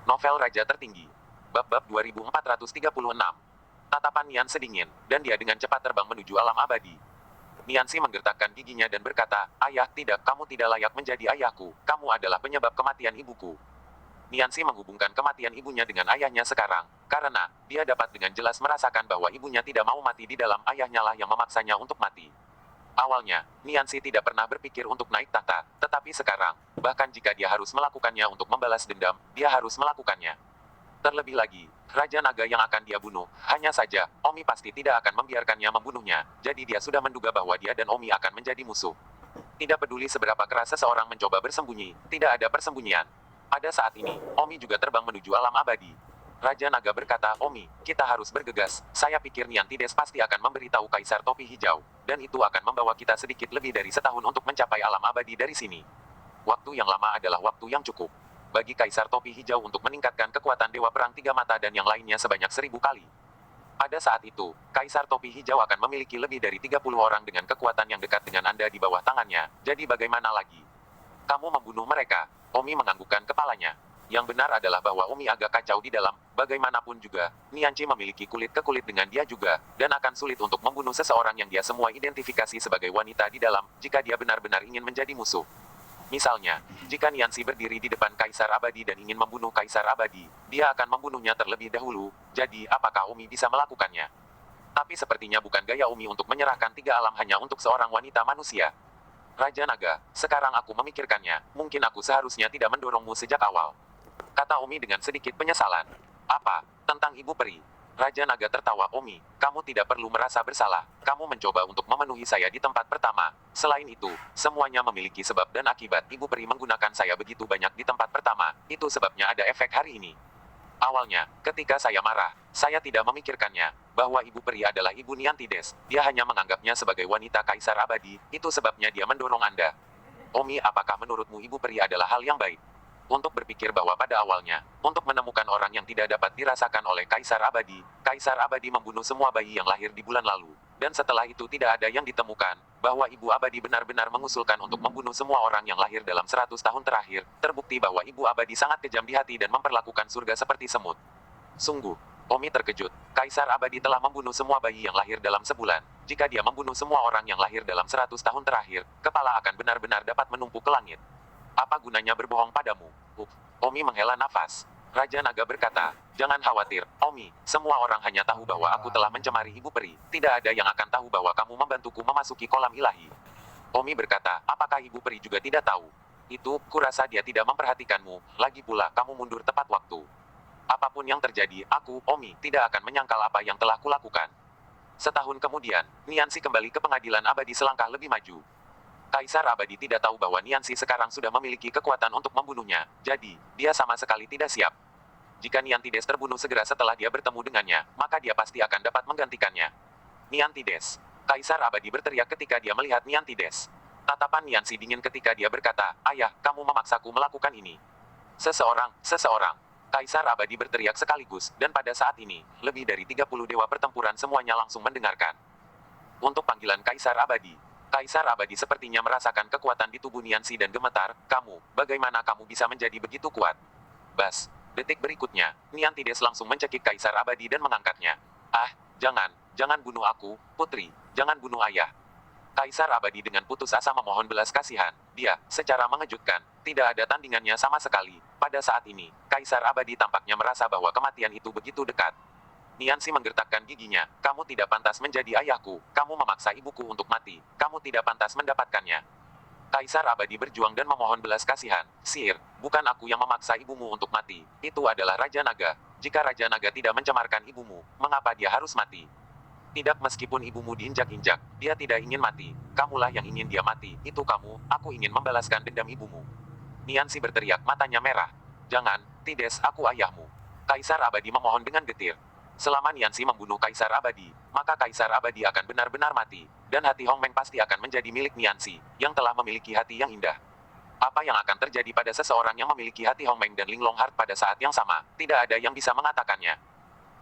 Novel Raja Tertinggi. Bab-bab 2436. Tatapan Nian sedingin, dan dia dengan cepat terbang menuju alam abadi. Niansi menggertakkan giginya dan berkata, "Ayah, tidak, kamu tidak layak menjadi ayahku. Kamu adalah penyebab kematian ibuku." Niansi menghubungkan kematian ibunya dengan ayahnya sekarang, karena dia dapat dengan jelas merasakan bahwa ibunya tidak mau mati di dalam ayahnya lah yang memaksanya untuk mati. Awalnya, Niansi tidak pernah berpikir untuk naik tahta, tetapi sekarang, bahkan jika dia harus melakukannya untuk membalas dendam, dia harus melakukannya. Terlebih lagi, Raja Naga yang akan dia bunuh, hanya saja, Omi pasti tidak akan membiarkannya membunuhnya, jadi dia sudah menduga bahwa dia dan Omi akan menjadi musuh. Tidak peduli seberapa keras seseorang mencoba bersembunyi, tidak ada persembunyian. Pada saat ini, Omi juga terbang menuju alam abadi. Raja Naga berkata, "Omi, kita harus bergegas. Saya pikir Niantides pasti akan memberitahu Kaisar Topi Hijau, dan itu akan membawa kita sedikit lebih dari setahun untuk mencapai alam abadi dari sini. Waktu yang lama adalah waktu yang cukup bagi Kaisar Topi Hijau untuk meningkatkan kekuatan Dewa Perang Tiga Mata dan yang lainnya sebanyak 1000 kali. Pada saat itu, Kaisar Topi Hijau akan memiliki lebih dari 30 orang dengan kekuatan yang dekat dengan Anda di bawah tangannya, jadi bagaimana lagi? Kamu membunuh mereka." Omi menganggukkan kepalanya. Yang benar adalah bahwa Omi agak kacau di dalam, bagaimanapun juga, Nianci memiliki kulit ke kulit dengan dia juga, dan akan sulit untuk membunuh seseorang yang dia semua identifikasi sebagai wanita di dalam, jika dia benar-benar ingin menjadi musuh. Misalnya, jika Nianci berdiri di depan Kaisar Abadi dan ingin membunuh Kaisar Abadi, dia akan membunuhnya terlebih dahulu, jadi apakah Omi bisa melakukannya? Tapi sepertinya bukan gaya Omi untuk menyerahkan 3 alam hanya untuk seorang wanita manusia. Raja Naga, sekarang aku memikirkannya, mungkin aku seharusnya tidak mendorongmu sejak awal, kata Omi dengan sedikit penyesalan. Apa? Tentang Ibu Peri? Raja Naga tertawa. "Omi, kamu tidak perlu merasa bersalah. Kamu mencoba untuk memenuhi saya di tempat pertama. Selain itu, semuanya memiliki sebab dan akibat. Ibu Peri menggunakan saya begitu banyak di tempat pertama. Itu sebabnya ada efek hari ini. Awalnya, ketika saya marah, saya tidak memikirkannya, bahwa Ibu Peri adalah Ibu Niantides. Dia hanya menganggapnya sebagai wanita Kaisar Abadi. Itu sebabnya dia mendorong Anda. Omi, apakah menurutmu Ibu Peri adalah hal yang baik? Untuk berpikir bahwa pada awalnya, untuk menemukan orang yang tidak dapat dirasakan oleh Kaisar Abadi membunuh semua bayi yang lahir di bulan lalu. Dan setelah itu tidak ada yang ditemukan, bahwa Ibu Abadi benar-benar mengusulkan untuk membunuh semua orang yang lahir dalam 100 tahun terakhir, terbukti bahwa Ibu Abadi sangat kejam di hati dan memperlakukan surga seperti semut. Sungguh, Omi terkejut. Kaisar Abadi telah membunuh semua bayi yang lahir dalam sebulan. Jika dia membunuh semua orang yang lahir dalam 100 tahun terakhir, kepala akan benar-benar dapat menumpuk ke langit. Apa gunanya berbohong padamu? Omi menghela nafas. Raja Naga berkata, "Jangan khawatir, Omi. Semua orang hanya tahu bahwa aku telah mencemari Ibu Peri. Tidak ada yang akan tahu bahwa kamu membantuku memasuki kolam ilahi." Omi berkata, "Apakah Ibu Peri juga tidak tahu?" "Itu, kurasa dia tidak memperhatikanmu. Lagi pula, kamu mundur tepat waktu. Apapun yang terjadi, aku, Omi, tidak akan menyangkal apa yang telah kulakukan." Setahun kemudian, Nianci kembali ke pengadilan abadi selangkah lebih maju. Kaisar Abadi tidak tahu bahwa Nianci sekarang sudah memiliki kekuatan untuk membunuhnya, jadi, dia sama sekali tidak siap. Jika Niantides terbunuh segera setelah dia bertemu dengannya, maka dia pasti akan dapat menggantikannya. "Niantides!" Kaisar Abadi berteriak ketika dia melihat Niantides. Tatapan Nianci dingin ketika dia berkata, "Ayah, kamu memaksaku melakukan ini." Seseorang. Kaisar Abadi berteriak sekaligus, dan pada saat ini, lebih dari 30 dewa pertempuran semuanya langsung mendengarkan. Untuk panggilan Kaisar Abadi. Kaisar Abadi sepertinya merasakan kekuatan di tubuh Nianci dan gemetar. Bagaimana kamu bisa menjadi begitu kuat?" Bas. Detik berikutnya, Niantides langsung mencekik Kaisar Abadi dan mengangkatnya. "Ah, jangan bunuh aku, putri, jangan bunuh ayah." Kaisar Abadi dengan putus asa memohon belas kasihan. Dia, secara mengejutkan, tidak ada tandingannya sama sekali. Pada saat ini, Kaisar Abadi tampaknya merasa bahwa kematian itu begitu dekat. Nianci menggertakkan giginya. "Kamu tidak pantas menjadi ayahku. Kamu memaksa ibuku untuk mati. Kamu tidak pantas mendapatkannya." Kaisar Abadi berjuang dan memohon belas kasihan. "Sihir, bukan aku yang memaksa ibumu untuk mati. Itu adalah Raja Naga. Jika Raja Naga tidak mencemarkan ibumu, mengapa dia harus mati?" "Tidak, meskipun ibumu diinjak-injak, dia tidak ingin mati. Kamulah yang ingin dia mati. Itu kamu, aku ingin membalaskan dendam ibumu." Nianci berteriak, matanya merah. "Jangan, Tides, aku ayahmu." Kaisar Abadi memohon dengan getir. Selama Nianci membunuh Kaisar Abadi, maka Kaisar Abadi akan benar-benar mati, dan hati Hong Meng pasti akan menjadi milik Nianci, yang telah memiliki hati yang indah. Apa yang akan terjadi pada seseorang yang memiliki hati Hong Meng dan Ling Longhart pada saat yang sama, tidak ada yang bisa mengatakannya.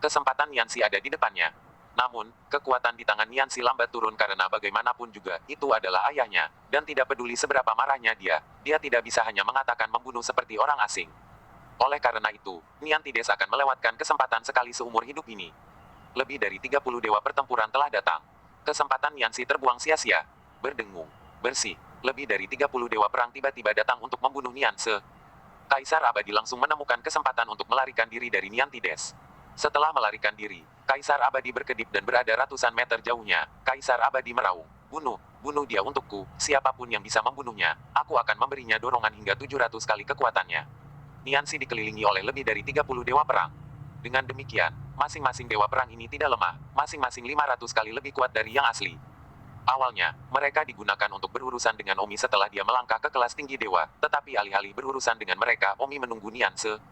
Kesempatan Nianci ada di depannya. Namun, kekuatan di tangan Nianci lambat turun karena bagaimanapun juga, itu adalah ayahnya, dan tidak peduli seberapa marahnya dia tidak bisa hanya mengatakan membunuh seperti orang asing. Oleh karena itu, Niantides akan melewatkan kesempatan sekali seumur hidup ini. Lebih dari 30 dewa pertempuran telah datang. Kesempatan Niansi terbuang sia-sia. Berdengung. Bersih. Lebih dari 30 dewa perang tiba-tiba datang untuk membunuh Nianse. Kaisar Abadi langsung menemukan kesempatan untuk melarikan diri dari Niantides. Setelah melarikan diri, Kaisar Abadi berkedip dan berada ratusan meter jauhnya. Kaisar Abadi meraung. Bunuh, bunuh dia untukku, siapapun yang bisa membunuhnya, aku akan memberinya dorongan hingga 700 kali kekuatannya. Niansi dikelilingi oleh lebih dari 30 dewa perang. Dengan demikian, masing-masing dewa perang ini tidak lemah, masing-masing 500 kali lebih kuat dari yang asli. Awalnya, mereka digunakan untuk berurusan dengan Omi setelah dia melangkah ke kelas tinggi dewa, tetapi alih-alih berurusan dengan mereka, Omi menunggu Nianse.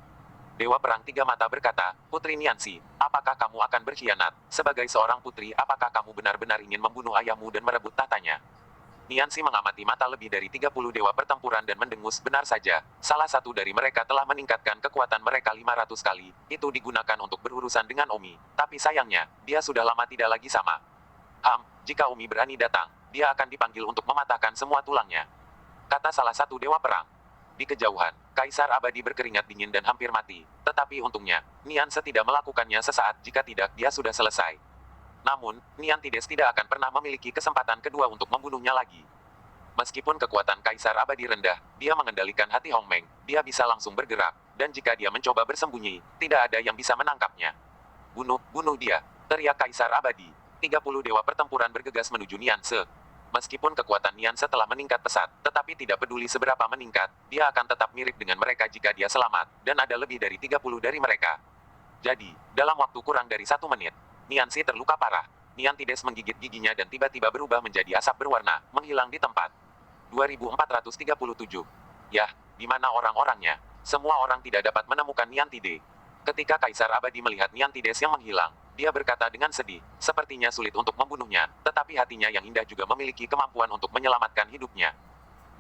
Dewa Perang Tiga Mata berkata, Putri Niansi, apakah kamu akan berkhianat? Sebagai seorang putri, apakah kamu benar-benar ingin membunuh ayahmu dan merebut tahtanya? Niansi mengamati mata lebih dari 30 dewa pertempuran dan mendengus, benar saja, salah satu dari mereka telah meningkatkan kekuatan mereka 500 kali, itu digunakan untuk berurusan dengan Omi, tapi sayangnya, dia sudah lama tidak lagi sama. Jika Omi berani datang, dia akan dipanggil untuk mematahkan semua tulangnya. Kata salah satu dewa perang. Di kejauhan, Kaisar Abadi berkeringat dingin dan hampir mati. Tetapi untungnya, Nianse tidak melakukannya sesaat, jika tidak dia sudah selesai. Namun, Niantides tidak akan pernah memiliki kesempatan kedua untuk membunuhnya lagi. Meskipun kekuatan Kaisar Abadi rendah, dia mengendalikan hati Hongmeng, dia bisa langsung bergerak, dan jika dia mencoba bersembunyi, tidak ada yang bisa menangkapnya. Bunuh, bunuh dia, teriak Kaisar Abadi. 30 dewa pertempuran bergegas menuju Nianse. Meskipun kekuatan Nianse telah meningkat pesat, tetapi tidak peduli seberapa meningkat, dia akan tetap mirip dengan mereka jika dia selamat, dan ada lebih dari 30 dari mereka. Jadi, dalam waktu kurang dari 1 menit, Niansi terluka parah. Niantides menggigit giginya dan tiba-tiba berubah menjadi asap berwarna, menghilang di tempat. 2437. Yah, di mana orang-orangnya? Semua orang tidak dapat menemukan Niantide. Ketika Kaisar Abadi melihat Niantides yang menghilang, dia berkata dengan sedih, sepertinya sulit untuk membunuhnya, tetapi hatinya yang indah juga memiliki kemampuan untuk menyelamatkan hidupnya.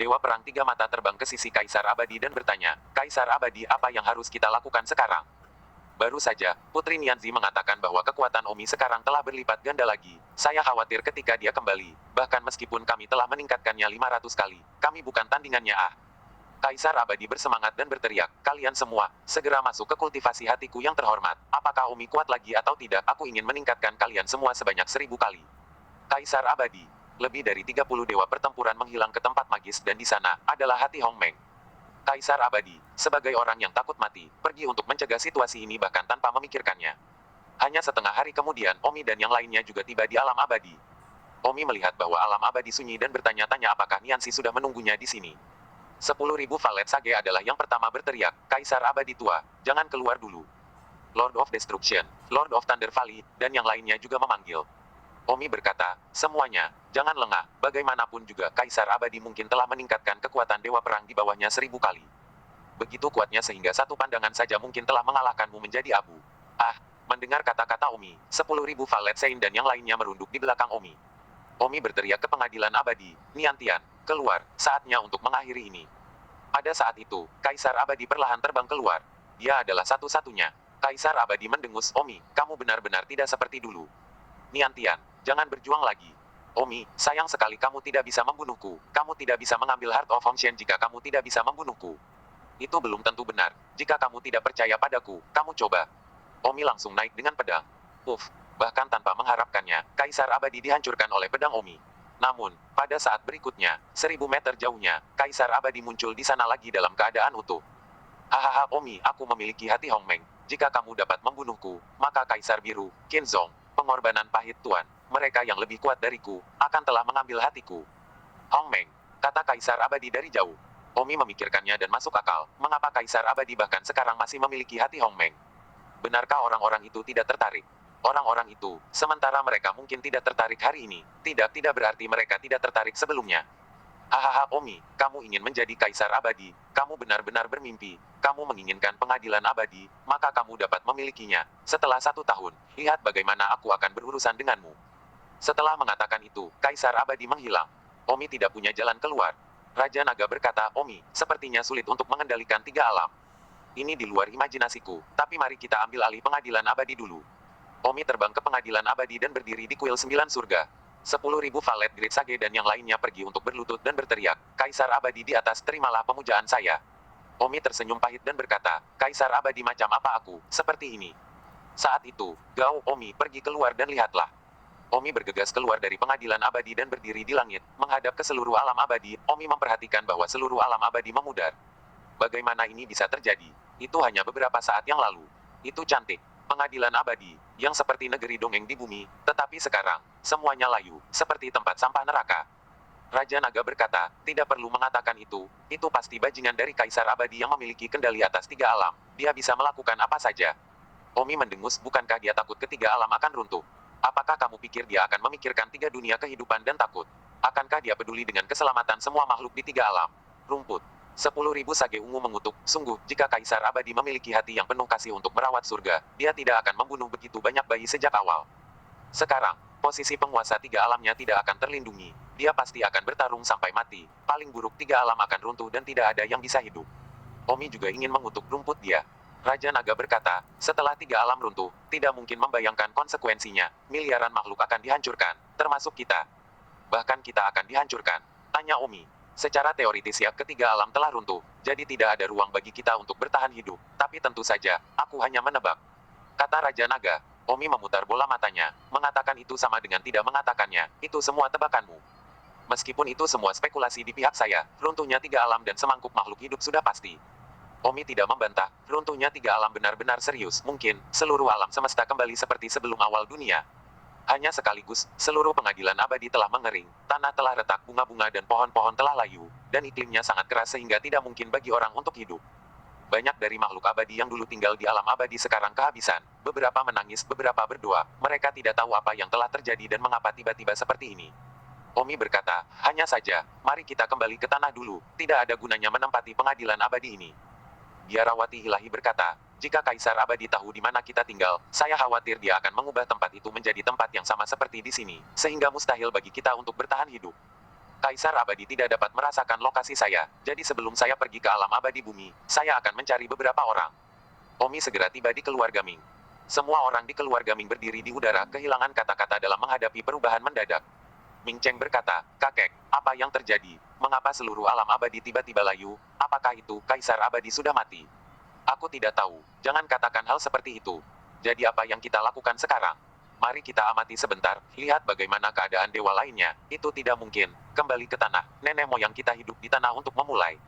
Dewa Perang Tiga Mata terbang ke sisi Kaisar Abadi dan bertanya, Kaisar Abadi, apa yang harus kita lakukan sekarang? Baru saja, Putri Nianzi mengatakan bahwa kekuatan Omi sekarang telah berlipat ganda lagi. Saya khawatir ketika dia kembali, bahkan meskipun kami telah meningkatkannya 500 kali, kami bukan tandingannya. Kaisar Abadi bersemangat dan berteriak, kalian semua, segera masuk ke kultivasi hatiku yang terhormat. Apakah Omi kuat lagi atau tidak, aku ingin meningkatkan kalian semua sebanyak 1000 kali. Kaisar Abadi. Lebih dari 30 dewa pertempuran menghilang ke tempat magis dan di sana, adalah hati Hongmeng. Kaisar Abadi, sebagai orang yang takut mati, pergi untuk mencegah situasi ini bahkan tanpa memikirkannya. Hanya setengah hari kemudian, Omi dan yang lainnya juga tiba di alam abadi. Omi melihat bahwa alam abadi sunyi dan bertanya-tanya apakah Niansi sudah menunggunya di sini. 10.000 valet sage adalah yang pertama berteriak, Kaisar Abadi tua, jangan keluar dulu. Lord of Destruction, Lord of Thunder Valley, dan yang lainnya juga memanggil. Omi berkata, semuanya, jangan lengah, bagaimanapun juga Kaisar Abadi mungkin telah meningkatkan kekuatan dewa perang di bawahnya 1000 kali. Begitu kuatnya sehingga satu pandangan saja mungkin telah mengalahkanmu menjadi abu. Mendengar kata-kata Omi, 10.000 valet Sein dan yang lainnya merunduk di belakang Omi. Omi berteriak ke pengadilan abadi, Niantian, keluar, saatnya untuk mengakhiri ini. Pada saat itu, Kaisar Abadi perlahan terbang keluar. Dia adalah satu-satunya. Kaisar Abadi mendengus, Omi, kamu benar-benar tidak seperti dulu. Niantian, jangan berjuang lagi. Omi, sayang sekali kamu tidak bisa membunuhku. Kamu tidak bisa mengambil Heart of Hongshen jika kamu tidak bisa membunuhku. Itu belum tentu benar. Jika kamu tidak percaya padaku, kamu coba. Omi langsung naik dengan pedang. Bahkan tanpa mengharapkannya, Kaisar Abadi dihancurkan oleh pedang Omi. Namun, pada saat berikutnya, 1000 meter jauhnya, Kaisar Abadi muncul di sana lagi dalam keadaan utuh. Hahaha Omi, aku memiliki hati Hongmeng. Jika kamu dapat membunuhku, maka Kaisar Biru, Qinzong, pengorbanan pahit Tuan, mereka yang lebih kuat dariku, akan telah mengambil hatiku. Hongmeng, kata Kaisar Abadi dari jauh. Omi memikirkannya dan masuk akal, mengapa Kaisar Abadi bahkan sekarang masih memiliki hati Hongmeng. Benarkah orang-orang itu tidak tertarik? Orang-orang itu, sementara mereka mungkin tidak tertarik hari ini, tidak berarti mereka tidak tertarik sebelumnya. Hahaha Omi, kamu ingin menjadi Kaisar Abadi, kamu benar-benar bermimpi, kamu menginginkan pengadilan abadi, maka kamu dapat memilikinya. Setelah 1 tahun, lihat bagaimana aku akan berurusan denganmu. Setelah mengatakan itu, Kaisar Abadi menghilang. Omi tidak punya jalan keluar. Raja Naga berkata, Omi, sepertinya sulit untuk mengendalikan 3 alam. Ini di luar imajinasiku, tapi mari kita ambil alih pengadilan abadi dulu. Omi terbang ke pengadilan abadi dan berdiri di kuil 9 surga. 10.000 valet Great Sage dan yang lainnya pergi untuk berlutut dan berteriak, Kaisar Abadi di atas, terimalah pemujaan saya. Omi tersenyum pahit dan berkata, Kaisar abadi macam apa aku, seperti ini. Saat itu, Gao Omi pergi keluar dan lihatlah. Omi bergegas keluar dari pengadilan abadi dan berdiri di langit, menghadap ke seluruh alam abadi. Omi memperhatikan bahwa seluruh alam abadi memudar. Bagaimana ini bisa terjadi? Itu hanya beberapa saat yang lalu. Itu cantik. Pengadilan abadi, yang seperti negeri dongeng di bumi, tetapi sekarang, semuanya layu, seperti tempat sampah neraka. Raja Naga berkata, tidak perlu mengatakan itu pasti bajingan dari Kaisar Abadi yang memiliki kendali atas 3 alam. Dia bisa melakukan apa saja. Omi mendengus, bukankah dia takut ketiga alam akan runtuh? Apakah kamu pikir dia akan memikirkan 3 dunia kehidupan dan takut? Akankah dia peduli dengan keselamatan semua makhluk di 3 alam? Rumput. 10.000 sage ungu mengutuk, sungguh, jika Kaisar Abadi memiliki hati yang penuh kasih untuk merawat surga, dia tidak akan membunuh begitu banyak bayi sejak awal. Sekarang, posisi penguasa 3 alamnya tidak akan terlindungi. Dia pasti akan bertarung sampai mati. Paling buruk 3 alam akan runtuh dan tidak ada yang bisa hidup. Omi juga ingin mengutuk rumput dia. Raja Naga berkata, setelah 3 alam runtuh, tidak mungkin membayangkan konsekuensinya. Miliaran makhluk akan dihancurkan, termasuk kita. Bahkan kita akan dihancurkan. Tanya Omi. Secara teoritis ya ketiga alam telah runtuh, jadi tidak ada ruang bagi kita untuk bertahan hidup. Tapi tentu saja, aku hanya menebak. Kata Raja Naga. Omi memutar bola matanya, mengatakan itu sama dengan tidak mengatakannya, itu semua tebakanmu. Meskipun itu semua spekulasi di pihak saya, runtuhnya 3 alam dan semangkuk makhluk hidup sudah pasti. Omi tidak membantah, runtuhnya 3 alam benar-benar serius, mungkin, seluruh alam semesta kembali seperti sebelum awal dunia. Hanya sekaligus, seluruh pengadilan abadi telah mengering, tanah telah retak, bunga-bunga dan pohon-pohon telah layu, dan iklimnya sangat keras sehingga tidak mungkin bagi orang untuk hidup. Banyak dari makhluk abadi yang dulu tinggal di alam abadi sekarang kehabisan, beberapa menangis, beberapa berdoa, mereka tidak tahu apa yang telah terjadi dan mengapa tiba-tiba seperti ini. Omi berkata, hanya saja, mari kita kembali ke tanah dulu, tidak ada gunanya menempati pengadilan abadi ini. Biarawati Ilahi berkata, jika Kaisar Abadi tahu di mana kita tinggal, saya khawatir dia akan mengubah tempat itu menjadi tempat yang sama seperti di sini, sehingga mustahil bagi kita untuk bertahan hidup. Kaisar Abadi tidak dapat merasakan lokasi saya, jadi sebelum saya pergi ke alam abadi bumi, saya akan mencari beberapa orang. Omi segera tiba di keluarga Ming. Semua orang di keluarga Ming berdiri di udara, kehilangan kata-kata dalam menghadapi perubahan mendadak. Ming Cheng berkata, kakek, apa yang terjadi? Mengapa seluruh alam abadi tiba-tiba layu? Apakah itu Kaisar Abadi sudah mati? Aku tidak tahu, jangan katakan hal seperti itu. Jadi apa yang kita lakukan sekarang? Mari kita amati sebentar, lihat bagaimana keadaan dewa lainnya. Itu tidak mungkin, kembali ke tanah, nenek moyang kita hidup di tanah untuk memulai.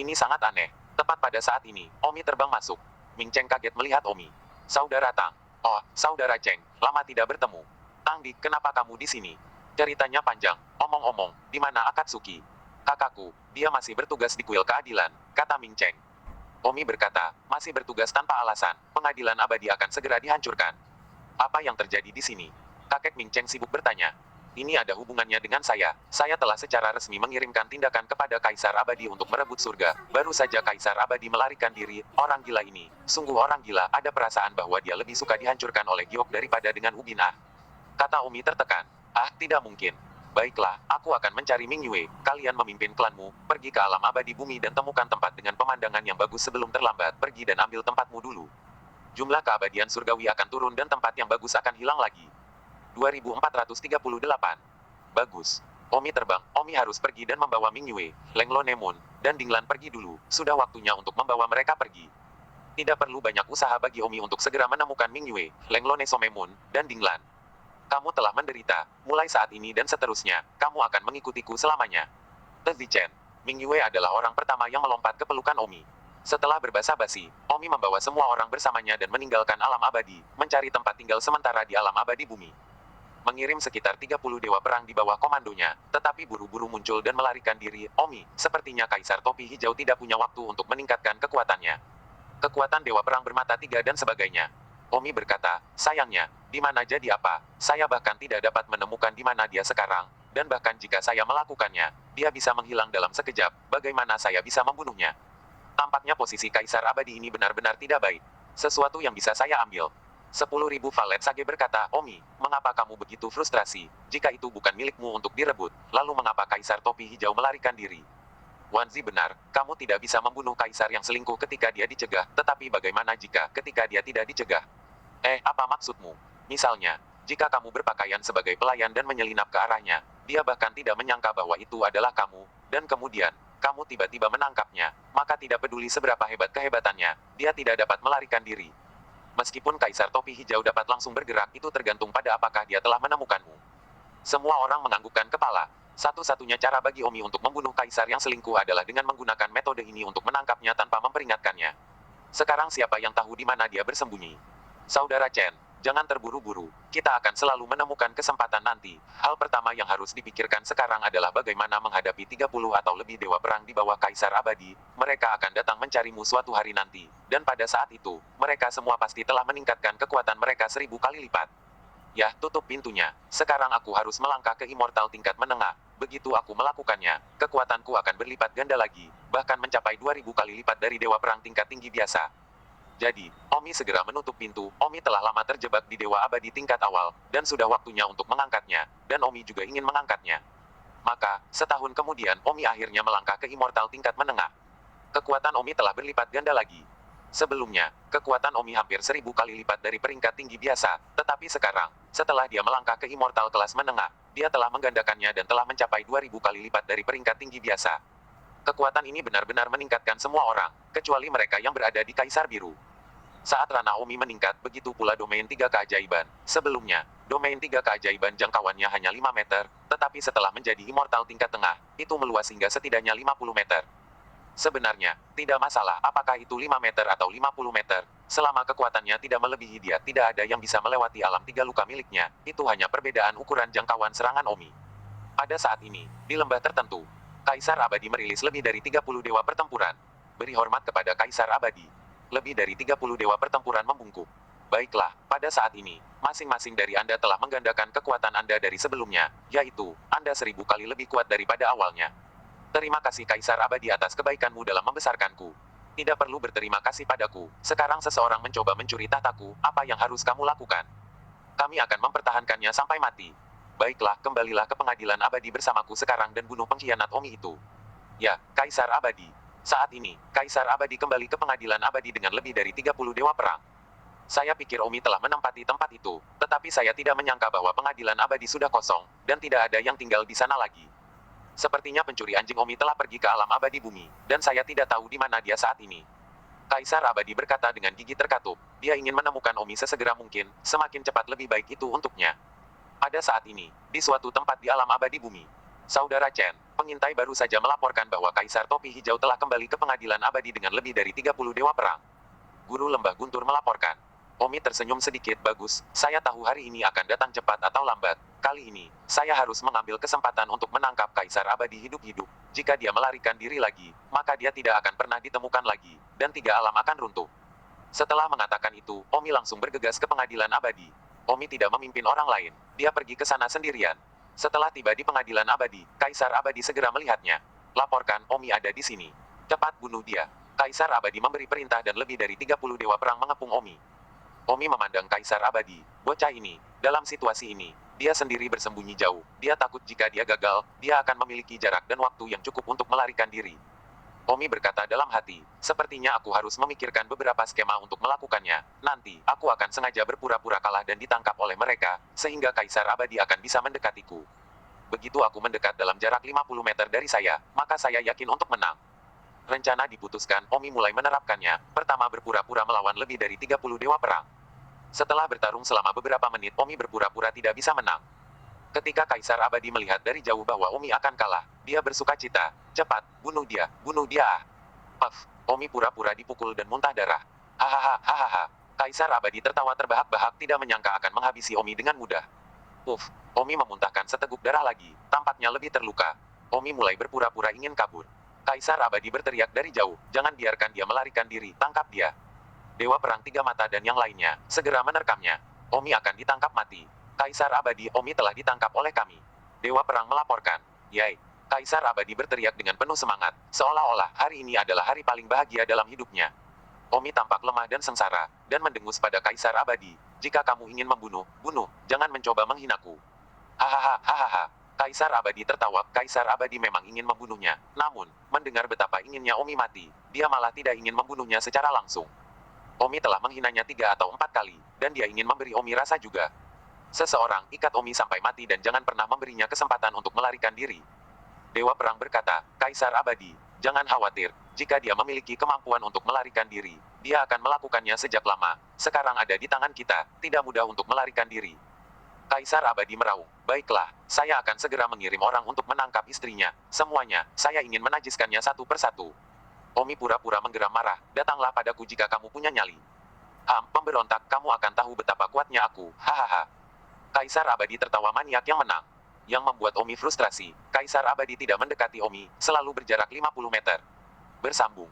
Ini sangat aneh. Tepat pada saat ini, Omi terbang masuk. Ming Cheng kaget melihat Omi. Saudara Tang. Oh, Saudara Cheng, lama tidak bertemu. Tang Di, kenapa kamu di sini? Ceritanya panjang. Omong-omong, di mana Akatsuki? Kakakku, dia masih bertugas di kuil keadilan, kata Ming Cheng. Omi berkata, masih bertugas tanpa alasan, pengadilan abadi akan segera dihancurkan. Apa yang terjadi di sini? Kakek Ming Cheng sibuk bertanya. Ini ada hubungannya dengan saya. Saya telah secara resmi mengirimkan tindakan kepada Kaisar Abadi untuk merebut surga. Baru saja Kaisar Abadi melarikan diri. Orang gila ini, sungguh orang gila. Ada perasaan bahwa dia lebih suka dihancurkan oleh Giok daripada dengan Ubin Ah. Kata Omi tertekan. Ah, tidak mungkin. Baiklah, aku akan mencari Ming Yue. Kalian memimpin klanmu, pergi ke alam abadi bumi dan temukan tempat dengan pemandangan yang bagus sebelum terlambat. Pergi dan ambil tempatmu dulu. Jumlah keabadian surgawi akan turun dan tempat yang bagus akan hilang lagi. 2438. Bagus. Omi terbang. Omi harus pergi dan membawa Ming Yue, Leng Lonemon, dan Dinglan pergi dulu. Sudah waktunya untuk membawa mereka pergi. Tidak perlu banyak usaha bagi Omi untuk segera menemukan Ming Yue, Leng Lonesomemon, dan Dinglan. Kamu telah menderita. Mulai saat ini dan seterusnya, kamu akan mengikutiku selamanya. Tezi Chen. Ming Yue adalah orang pertama yang melompat ke pelukan Omi. Setelah berbasa-basi, Omi membawa semua orang bersamanya dan meninggalkan alam abadi, mencari tempat tinggal sementara di alam abadi bumi. Mengirim sekitar 30 dewa perang di bawah komandonya, tetapi buru-buru muncul dan melarikan diri. Omi, sepertinya Kaisar Topi Hijau tidak punya waktu untuk meningkatkan kekuatannya. Kekuatan dewa perang bermata 3 dan sebagainya. Omi berkata, sayangnya, di mana jadi apa? Saya bahkan tidak dapat menemukan di mana dia sekarang, dan bahkan jika saya melakukannya, dia bisa menghilang dalam sekejap. Bagaimana saya bisa membunuhnya? Tampaknya posisi Kaisar Abadi ini benar-benar tidak baik. Sesuatu yang bisa saya ambil. 10.000 valet sage berkata, Omi, mengapa kamu begitu frustrasi? Jika itu bukan milikmu untuk direbut, lalu mengapa Kaisar Topi Hijau melarikan diri? Wanzi benar, kamu tidak bisa membunuh Kaisar yang selingkuh ketika dia dicegah, tetapi bagaimana jika ketika dia tidak dicegah? Apa maksudmu? Misalnya, jika kamu berpakaian sebagai pelayan dan menyelinap ke arahnya, dia bahkan tidak menyangka bahwa itu adalah kamu, dan kemudian, kamu tiba-tiba menangkapnya, maka tidak peduli seberapa hebat kehebatannya, dia tidak dapat melarikan diri. Meskipun Kaisar Topi Hijau dapat langsung bergerak, itu tergantung pada apakah dia telah menemukanmu. Semua orang menganggukkan kepala. Satu-satunya cara bagi Omi untuk membunuh Kaisar yang selingkuh adalah dengan menggunakan metode ini untuk menangkapnya tanpa memperingatkannya. Sekarang siapa yang tahu di mana dia bersembunyi? Saudara Chen, jangan terburu-buru. Kita akan selalu menemukan kesempatan nanti. Hal pertama yang harus dipikirkan sekarang adalah bagaimana menghadapi 30 atau lebih dewa perang di bawah Kaisar Abadi. Mereka akan datang mencarimu suatu hari nanti. Dan pada saat itu, mereka semua pasti telah meningkatkan kekuatan mereka 1000 kali lipat. Ya, tutup pintunya. Sekarang aku harus melangkah ke immortal tingkat menengah. Begitu aku melakukannya, kekuatanku akan berlipat ganda lagi, bahkan mencapai 2000 kali lipat dari dewa perang tingkat tinggi biasa. Jadi, Omi segera menutup pintu. Omi telah lama terjebak di dewa abadi tingkat awal, dan sudah waktunya untuk mengangkatnya, dan Omi juga ingin mengangkatnya. Maka, setahun kemudian Omi akhirnya melangkah ke immortal tingkat menengah. Kekuatan Omi telah berlipat ganda lagi. Sebelumnya, kekuatan Omi hampir 1000 kali lipat dari peringkat tinggi biasa, tetapi sekarang, setelah dia melangkah ke immortal kelas menengah, dia telah menggandakannya dan telah mencapai 2000 kali lipat dari peringkat tinggi biasa. Kekuatan ini benar-benar meningkatkan semua orang, kecuali mereka yang berada di Kaisar Biru. Saat ranah Omi meningkat, begitu pula domain 3 keajaiban. Sebelumnya, domain 3 keajaiban jangkauannya hanya 5 meter, tetapi setelah menjadi immortal tingkat tengah, itu meluas hingga setidaknya 50 meter. Sebenarnya, tidak masalah apakah itu 5 meter atau 50 meter, selama kekuatannya tidak melebihi dia, tidak ada yang bisa melewati alam 3 luka miliknya, itu hanya perbedaan ukuran jangkauan serangan Omi. Pada saat ini, di lembah tertentu, Kaisar Abadi merilis lebih dari 30 dewa pertempuran. Beri hormat kepada Kaisar Abadi. Lebih dari 30 dewa pertempuran membungkuk. Baiklah, pada saat ini, masing-masing dari Anda telah menggandakan kekuatan Anda dari sebelumnya, yaitu, Anda 1000 kali lebih kuat daripada awalnya. Terima kasih Kaisar Abadi atas kebaikanmu dalam membesarkanku. Tidak perlu berterima kasih padaku, sekarang seseorang mencoba mencuri tahtaku, apa yang harus kamu lakukan? Kami akan mempertahankannya sampai mati. Baiklah, kembalilah ke pengadilan abadi bersamaku sekarang dan bunuh pengkhianat Omi itu. Ya, Kaisar Abadi. Saat ini, Kaisar Abadi kembali ke pengadilan abadi dengan lebih dari 30 dewa perang. Saya pikir Omi telah menempati tempat itu, tetapi saya tidak menyangka bahwa pengadilan abadi sudah kosong, dan tidak ada yang tinggal di sana lagi. Sepertinya pencuri anjing Omi telah pergi ke alam abadi bumi, dan saya tidak tahu di mana dia saat ini. Kaisar Abadi berkata dengan gigi terkatup, dia ingin menemukan Omi sesegera mungkin, semakin cepat lebih baik itu untuknya. Pada saat ini, di suatu tempat di alam abadi bumi, Saudara Chen, pengintai baru saja melaporkan bahwa Kaisar Topi Hijau telah kembali ke pengadilan abadi dengan lebih dari 30 dewa perang. Guru Lembah Guntur melaporkan. Omi tersenyum sedikit. Bagus, saya tahu hari ini akan datang cepat atau lambat. Kali ini, saya harus mengambil kesempatan untuk menangkap Kaisar Abadi hidup-hidup. Jika dia melarikan diri lagi, maka dia tidak akan pernah ditemukan lagi, dan 3 alam akan runtuh. Setelah mengatakan itu, Omi langsung bergegas ke pengadilan abadi. Omi tidak memimpin orang lain, dia pergi ke sana sendirian. Setelah tiba di pengadilan abadi, Kaisar Abadi segera melihatnya. Laporkan, Omi ada di sini. Cepat bunuh dia. Kaisar Abadi memberi perintah dan lebih dari 30 dewa perang mengepung Omi. Omi memandang Kaisar Abadi. Bocah ini, dalam situasi ini, dia sendiri bersembunyi jauh. Dia takut jika dia gagal, dia akan memiliki jarak dan waktu yang cukup untuk melarikan diri. Omi berkata dalam hati, sepertinya aku harus memikirkan beberapa skema untuk melakukannya. Nanti, aku akan sengaja berpura-pura kalah dan ditangkap oleh mereka, sehingga Kaisar Abadi akan bisa mendekatiku. Begitu aku mendekat dalam jarak 50 meter dari saya, maka saya yakin untuk menang. Rencana diputuskan, Omi mulai menerapkannya. Pertama berpura-pura melawan lebih dari 30 dewa perang. Setelah bertarung selama beberapa menit, Omi berpura-pura tidak bisa menang. Ketika Kaisar Abadi melihat dari jauh bahwa Omi akan kalah, dia bersuka cita. Cepat, bunuh dia, bunuh dia. Puff, Omi pura-pura dipukul dan muntah darah. Hahaha, hahaha. Kaisar Abadi tertawa terbahak-bahak, tidak menyangka akan menghabisi Omi dengan mudah. Puff, Omi memuntahkan seteguk darah lagi, tampaknya lebih terluka. Omi mulai berpura-pura ingin kabur. Kaisar Abadi berteriak dari jauh, jangan biarkan dia melarikan diri, tangkap dia. Dewa Perang 3 Mata dan yang lainnya, segera menerkamnya. Omi akan ditangkap mati. Kaisar Abadi, Omi telah ditangkap oleh kami. Dewa Perang melaporkan. Yai. Kaisar Abadi berteriak dengan penuh semangat, seolah-olah hari ini adalah hari paling bahagia dalam hidupnya. Omi tampak lemah dan sengsara, dan mendengus pada Kaisar Abadi. Jika kamu ingin membunuh, bunuh, jangan mencoba menghinaku. Hahaha, hahaha. Kaisar Abadi tertawa, Kaisar Abadi memang ingin membunuhnya. Namun, mendengar betapa inginnya Omi mati, dia malah tidak ingin membunuhnya secara langsung. Omi telah menghinanya 3 atau 4 kali, dan dia ingin memberi Omi rasa juga. Seseorang ikat Omi sampai mati dan jangan pernah memberinya kesempatan untuk melarikan diri. Dewa Perang berkata, Kaisar Abadi, Jangan khawatir, jika dia memiliki kemampuan untuk melarikan diri, dia akan melakukannya sejak lama. Sekarang ada di tangan kita, tidak mudah untuk melarikan diri. Kaisar Abadi meraung. Baiklah, saya akan segera mengirim orang untuk menangkap istrinya. Semuanya, saya ingin menajiskannya satu persatu. Omi pura-pura menggeram marah. Datanglah padaku jika kamu punya nyali. Pemberontak, kamu akan tahu betapa kuatnya aku. Hahaha. Kaisar Abadi tertawa maniak yang menang. Yang membuat Omi frustrasi, Kaisar Abadi tidak mendekati Omi, selalu berjarak 50 meter. Bersambung.